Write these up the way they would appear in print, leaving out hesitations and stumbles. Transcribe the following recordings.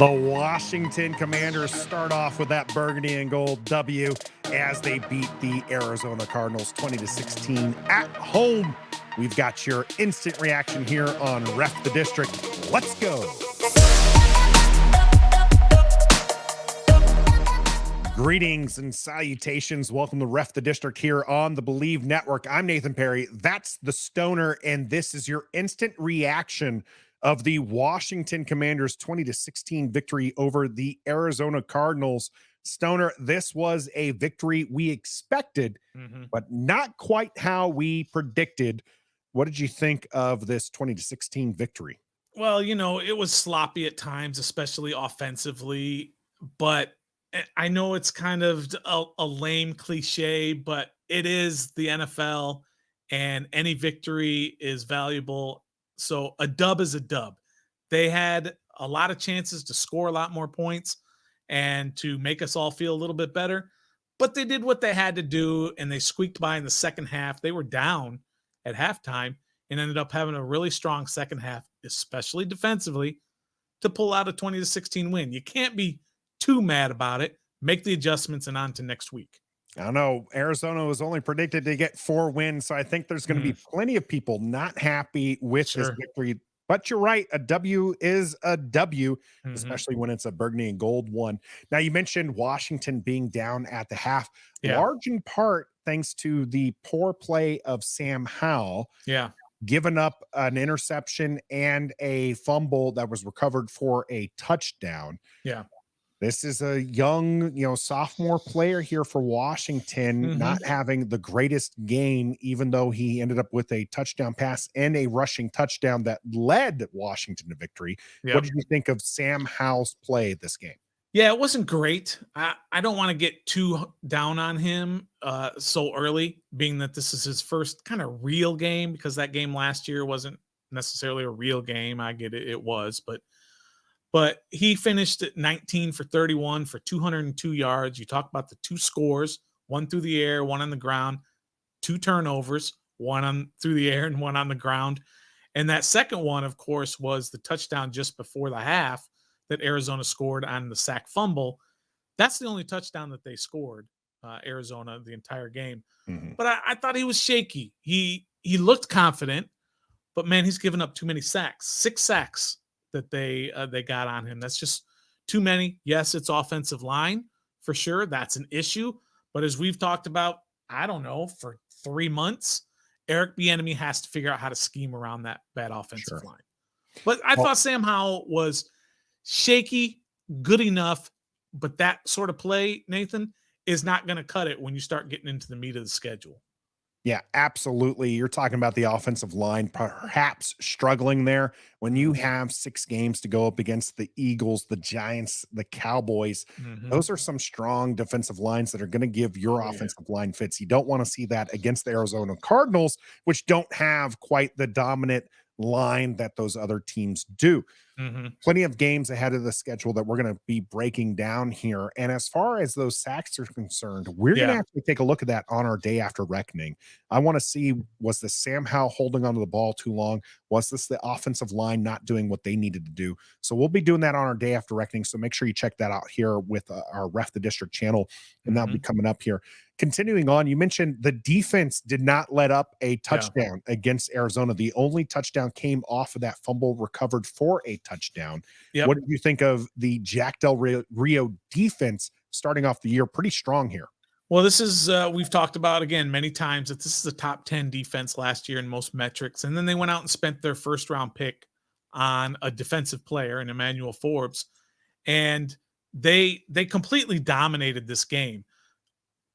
The Washington Commanders start off with that burgundy and gold W as they beat the Arizona Cardinals 20-16 at home. We've got your instant reaction here on Ref the District. Let's go. Greetings and salutations. Welcome to Ref the District here on the Believe Network. I'm Nathan Perry. That's the Stoner, and this is your instant reaction of the Washington Commanders 20-16 victory over the Arizona Cardinals. Stoner, this was a victory we expected, but not quite how we predicted. What did you think of this 20-16 victory? Well, you know, it was sloppy at times, especially offensively, but I know it's kind of a lame cliche, but it is the NFL and any victory is valuable. So a dub is a dub. They had a lot of chances to score a lot more points and to make us all feel a little bit better, but they did what they had to do and they squeaked by in the second half. They were down at halftime and ended up having a really strong second half, especially defensively, to pull out a 20-16 win. You can't be too mad about it. Make the adjustments and on to next week. I don't know. Arizona was only predicted to get 4 wins, so I think there's going to be plenty of people not happy with this victory. But you're right, a W is a W, especially when it's a burgundy and gold one. Now, you mentioned Washington being down at the half, large in part thanks to the poor play of Sam Howell. Giving up an interception and a fumble that was recovered for a touchdown. This is a young, sophomore player here for Washington, not having the greatest game, even though he ended up with a touchdown pass and a rushing touchdown that led Washington to victory. What did you think of Sam Howell's play this game? Yeah, it wasn't great. I don't want to get too down on him so early, being that this is his first kind of real game, because that game last year wasn't necessarily a real game. I get it, it was, but he finished at 19 for 31 for 202 yards. You talk about the 2 scores, 1 through the air, 1 on the ground, 2 turnovers, 1 on through the air and 1 on the ground. And that second one, of course, was the touchdown just before the half that Arizona scored on the sack fumble. That's the only touchdown that they scored, Arizona, the entire game. But I thought he was shaky. He looked confident, but man, he's given up too many sacks. 6 sacks that they got on him. That's just too many. Yes, it's offensive line for sure. That's an issue. But as we've talked about, I don't know, for 3 months, Eric Bieniemy has to figure out how to scheme around that bad offensive line. But I thought Sam Howell was shaky, good enough, but that sort of play, Nathan, is not going to cut it when you start getting into the meat of the schedule. Yeah, absolutely. You're talking about the offensive line perhaps struggling there when you have 6 games to go up against the Eagles, the Giants, the Cowboys. Those are some strong defensive lines that are going to give your offensive line fits. You don't want to see that against the Arizona Cardinals, which don't have quite the dominant line that those other teams do. Plenty of games ahead of the schedule that we're going to be breaking down here. And as far as those sacks are concerned, we're going to actually take a look at that on our day after reckoning. I want to see, was the Sam Howell holding onto the ball too long? Was this the offensive line not doing what they needed to do? So we'll be doing that on our day after reckoning. So make sure you check that out here with our Ref the District channel, and that'll be coming up here. Continuing on, you mentioned the defense did not let up a touchdown against Arizona. The only touchdown came off of that fumble recovered for a touchdown. What did you think of the Jack Del Rio defense starting off the year pretty strong here? Well, this is, we've talked about again many times that this is a top 10 defense last year in most metrics. And then they went out and spent their first round pick on a defensive player in Emmanuel Forbes. And they completely dominated this game.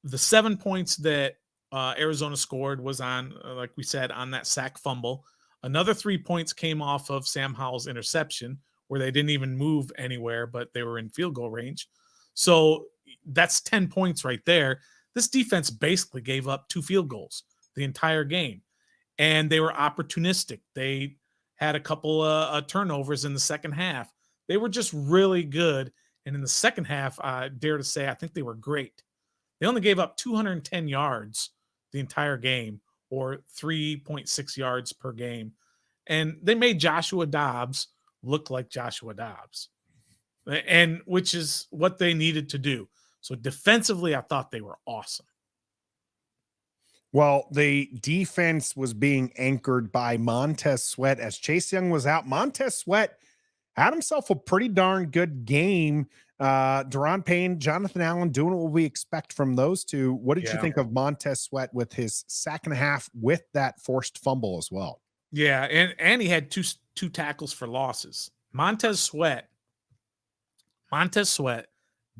The 7 points that Arizona scored was on, like we said, on that sack fumble. Another 3 points came off of Sam Howell's interception, where they didn't even move anywhere, but they were in field goal range. So that's 10 points right there. This defense basically gave up 2 field goals the entire game, and they were opportunistic. They had a couple of turnovers in the second half. They were just really good. And in the second half, I dare to say, I think they were great. They only gave up 210 yards the entire game, or 3.6 yards per game. And they made Joshua Dobbs look like Joshua Dobbs. and which is what they needed to do. So defensively, I thought they were awesome. Well, the defense was being anchored by Montez Sweat as Chase Young was out. Montez Sweat had himself a pretty darn good game. Deron Payne, Jonathan Allen doing what we expect from those two. What did you think of Montez Sweat with his sack and a half with that forced fumble as well? Yeah, and he had two tackles for losses. Montez Sweat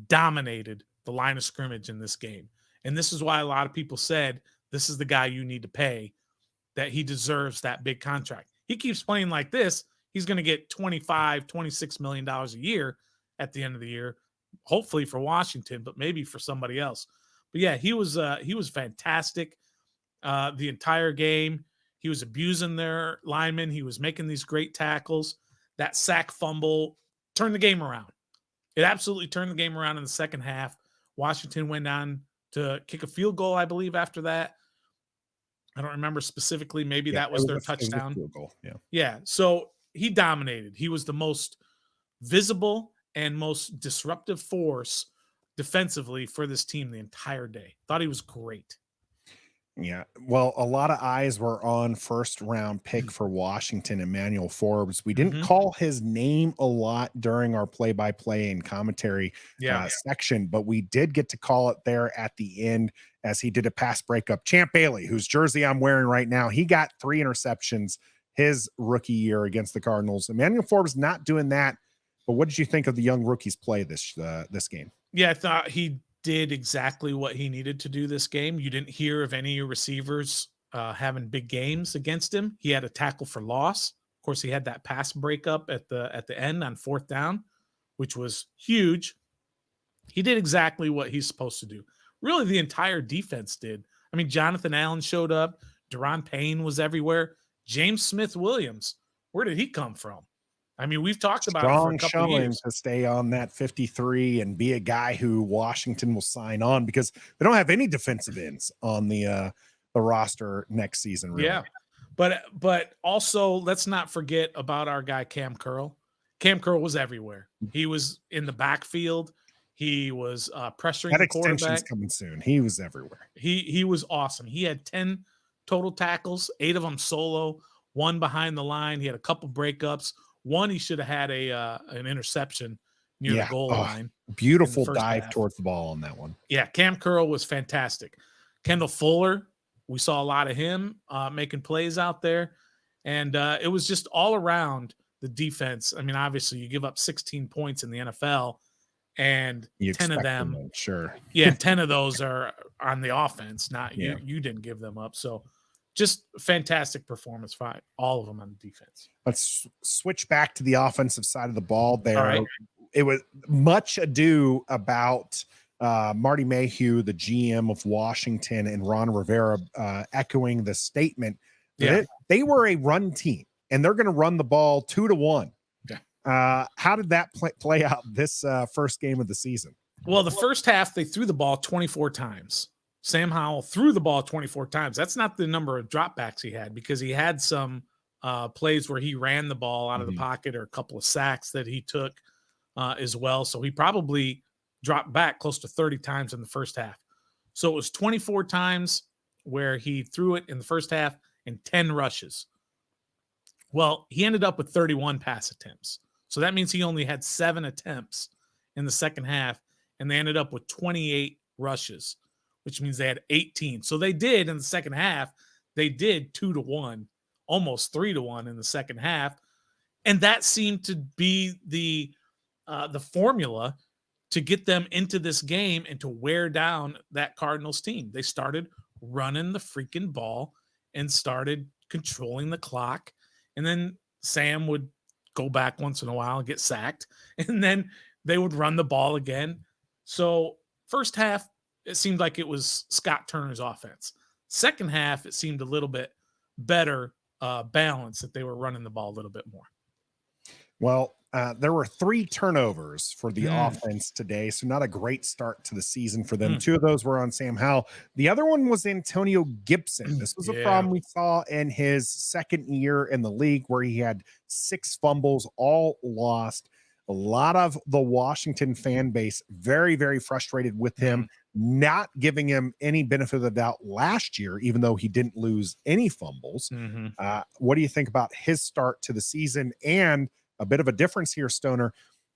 dominated the line of scrimmage in this game. And this is why a lot of people said this is the guy you need to pay, that he deserves that big contract. He keeps playing like this, he's going to get $26 million a year at the end of the year, hopefully for Washington, but maybe for somebody else. But yeah, he was fantastic the entire game. He was abusing their linemen. He was making these great tackles. That sack fumble turned the game around. It absolutely turned the game around in the second half. Washington went on to kick a field goal, I believe, after that. I don't remember specifically. Maybe that was their touchdown. Field goal. Yeah. So he dominated. He was the most visible and most disruptive force defensively for this team the entire day. Thought he was great. Yeah. Well, a lot of eyes were on first round pick for Washington, Emmanuel Forbes. We didn't call his name a lot during our play-by-play and commentary section, but we did get to call it there at the end as he did a pass breakup. Champ Bailey, whose jersey I'm wearing right now, he got 3 interceptions his rookie year against the Cardinals. Emmanuel Forbes not doing that, but what did you think of the young rookies play this game? Yeah, I thought he did exactly what he needed to do this game. You didn't hear of any receivers having big games against him. He had a tackle for loss. Of course, he had that pass breakup at the end on 4th down, which was huge. He did exactly what he's supposed to do. Really, the entire defense did. I mean, Jonathan Allen showed up. Deron Payne was everywhere. James Smith-Williams, where did he come from? I mean, we've talked about it for a couple of years. To stay on that 53 and be a guy who Washington will sign on, because they don't have any defensive ends on the roster next season. Really. Yeah, but also let's not forget about our guy Cam Curl. Cam Curl was everywhere. He was in the backfield. He was pressuring the quarterback. Coming soon. He was everywhere. He was awesome. He had 10 total tackles, 8 of them solo, 1 behind the line. He had a couple breakups. One, he should have had an interception near the goal line. Beautiful dive towards the ball on that one. Yeah, Cam Curl was fantastic. Kendall Fuller, we saw a lot of him making plays out there. And it was just all around the defense. I mean, obviously, you give up 16 points in the NFL, and 10 of them, sure. Yeah, 10 of those are on the offense, not you. You didn't give them up. So just fantastic performance by all of them on the defense. Let's switch back to the offensive side of the ball there. Right. It was much ado about Marty Mayhew, the GM of Washington, and Ron Rivera echoing the statement that they were a run team and they're going to run the ball 2-1. Yeah. How did that play out this first game of the season? Well, the first half, they threw the ball 24 times. Sam Howell threw the ball 24 times. That's not the number of dropbacks he had, because he had some plays where he ran the ball out of the pocket, or a couple of sacks that he took as well. So he probably dropped back close to 30 times in the first half. So it was 24 times where he threw it in the first half and 10 rushes. Well, he ended up with 31 pass attempts. So that means he only had 7 attempts in the second half, and they ended up with 28 rushes, which means they had 18. So they did in the second half, they did 2-1, almost 3-1 in the second half. And that seemed to be the formula to get them into this game and to wear down that Cardinals team. They started running the freaking ball and started controlling the clock. And then Sam would go back once in a while and get sacked. And then they would run the ball again. So first half, it seemed like it was Scott Turner's offense. Second half, it seemed a little bit better balance, that they were running the ball a little bit more. Well, there were 3 turnovers for the offense today, so not a great start to the season for them. 2 of those were on Sam Howell. The other one was Antonio Gibson. This was a problem we saw in his second year in the league, where he had 6 fumbles, all lost. A lot of the Washington fan base very, very frustrated with him, not giving him any benefit of the doubt last year, even though he didn't lose any fumbles. What do you think about his start to the season? And a bit of a difference here, Stoner.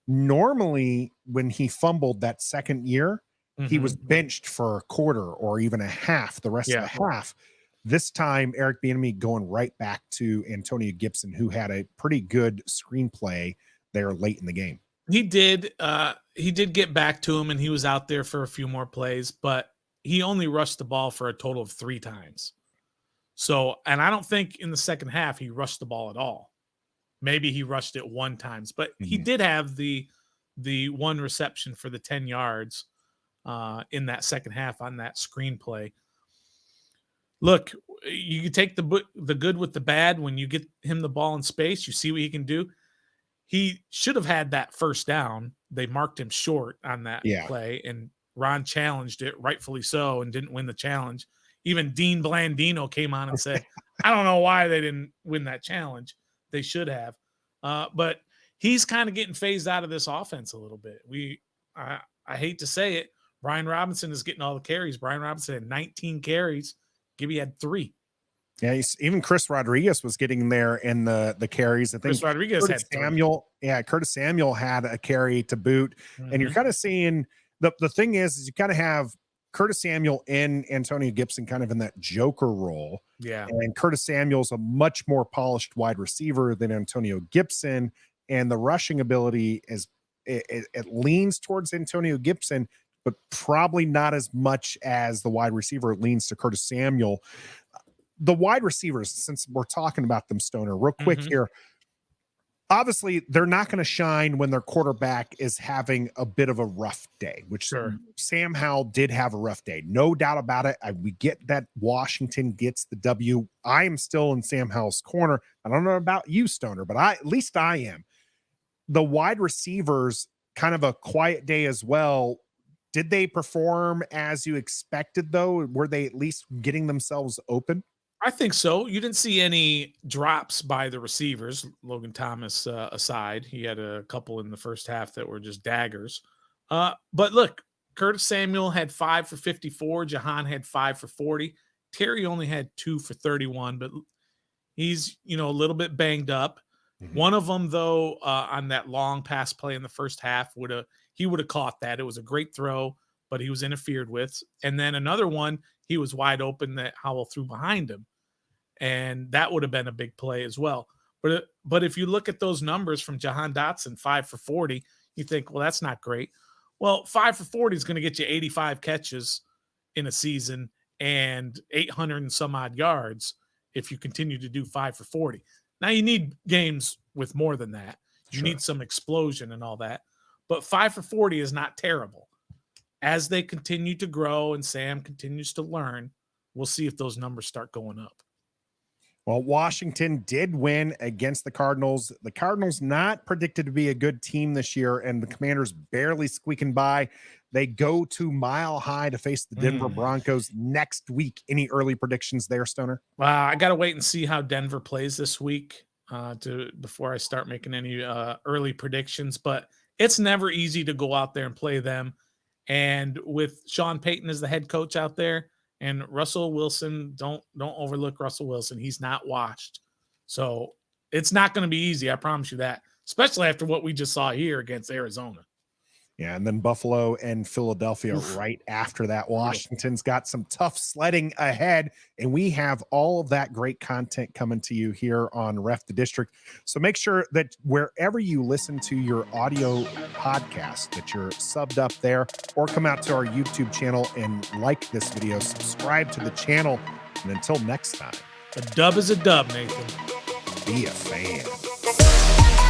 Normally, when he fumbled that second year, he was benched for a quarter or even a half, the rest of the half. This time, Eric Bieniemy going right back to Antonio Gibson, who had a pretty good screenplay there late in the game. He did get back to him, and he was out there for a few more plays, but he only rushed the ball for a total of 3 times. So, and I don't think in the second half he rushed the ball at all. Maybe he rushed it 1 time, but he did have the 1 reception for the 10 yards in that second half on that screenplay. Look, you can take the good with the bad. When you get him the ball in space, you see what he can do. He should have had that first down. They marked him short on that play, and Ron challenged it, rightfully so, and didn't win the challenge. Even Dean Blandino came on and said, I don't know why they didn't win that challenge. They should have. But he's kind of getting phased out of this offense a little bit. I hate to say it, Brian Robinson is getting all the carries. Brian Robinson had 19 carries. Gibby had 3. Yeah, even Chris Rodriguez was getting there in the carries. I think Chris Rodriguez Curtis Samuel. Yeah, Curtis Samuel had a carry to boot. And you're kind of seeing the thing is you kind of have Curtis Samuel and Antonio Gibson kind of in that joker role. Yeah. And Curtis Samuel's a much more polished wide receiver than Antonio Gibson. And the rushing ability is it leans towards Antonio Gibson, but probably not as much as the wide receiver. It leans to Curtis Samuel. The wide receivers, since we're talking about them, Stoner, real quick here. Obviously, they're not going to shine when their quarterback is having a bit of a rough day, which Sam Howell did have a rough day. No doubt about it. We get that Washington gets the W. I am still in Sam Howell's corner. I don't know about you, Stoner, but at least I am. The wide receivers, kind of a quiet day as well. Did they perform as you expected, though? Were they at least getting themselves open? I think so. You didn't see any drops by the receivers, Logan Thomas aside. He had a couple in the first half that were just daggers. But look, Curtis Samuel had 5 for 54. Jahan had 5 for 40. Terry only had 2 for 31, but he's, a little bit banged up. One of them, though, on that long pass play in the first half, he would have caught that. It was a great throw, but he was interfered with. And then another one, he was wide open that Howell threw behind him. And that would have been a big play as well. But if you look at those numbers from Jahan Dotson, 5 for 40, you think, well, that's not great. Well, 5 for 40 is going to get you 85 catches in a season and 800 and some odd yards if you continue to do 5 for 40. Now you need games with more than that. You need some explosion and all that. But 5 for 40 is not terrible. As they continue to grow and Sam continues to learn, we'll see if those numbers start going up. Well, Washington did win against the Cardinals. The Cardinals not predicted to be a good team this year, and the Commanders barely squeaking by. They go to Mile High to face the Denver Broncos next week. Any early predictions there, Stoner? I got to wait and see how Denver plays this week before I start making any early predictions. But it's never easy to go out there and play them. And with Sean Payton as the head coach out there, and Russell Wilson, don't overlook Russell Wilson. He's not washed. So it's not going to be easy. I promise you that, especially after what we just saw here against Arizona. Yeah, and then Buffalo and Philadelphia right after that. Washington's got some tough sledding ahead, and we have all of that great content coming to you here on Ref the District. So make sure that wherever you listen to your audio podcast, that you're subbed up there, or come out to our YouTube channel and like this video, subscribe to the channel, and until next time. A dub is a dub, Nathan. Be a fan.